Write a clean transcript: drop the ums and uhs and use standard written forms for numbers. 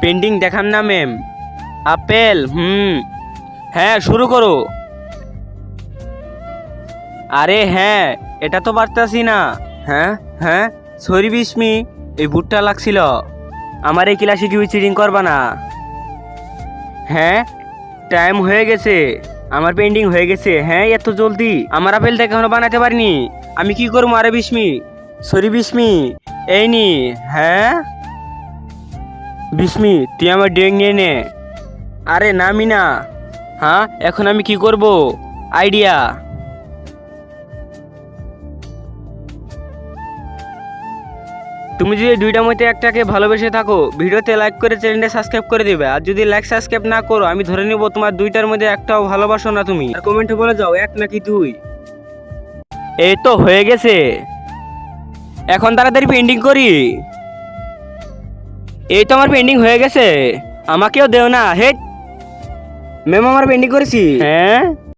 Painting দেখান না ma'am. Apple, হ্যাঁ শুরু করো। আরে হ্যাঁ, এটা তো পারতাছি না। হ্যাঁ হ্যাঁ, সরি বিস্মি, এই ভুটটা লাগছিল। আমার এই ক্লাসে কি চিটিং করবা না? হ্যাঁ, টাইম হয়ে গেছে, আমার পেন্ডিং হয়ে গেছে। হ্যাঁ, এত জলদি আমার আপেলটা এখনো বানাতে পারিনি। আমি কি করবো? আরে বিস্মি, সরি বিস্মি, এই নি। হ্যাঁ বিস্মি, তুই আমার ড্রয়িং নিয়ে নে। আরে নামি না। হ্যাঁ, এখন আমি কি করব? আইডিয়া। তুমি যদি দুইটার মধ্যে একটাকে ভালোবেসে থাকো, ভিডিওতে লাইক করে চ্যানেলটা সাবস্ক্রাইব করে দিবে। আর যদি লাইক সাবস্ক্রাইব না করো, আমি ধরে নিব তোমার দুইটার মধ্যে একটাও ভালোবাসো না তুমি। আর কমেন্টে বলে যাও এক নাকি দুই। এই তো হয়ে গেছে, এখন তাড়াতাড়ি পেন্টিং করি। এই তো আমার পেন্টিং হয়ে গেছে, আমাকেও দেও না। হে ম্যাম, আমার পেন্টিং করেছি। হ্যাঁ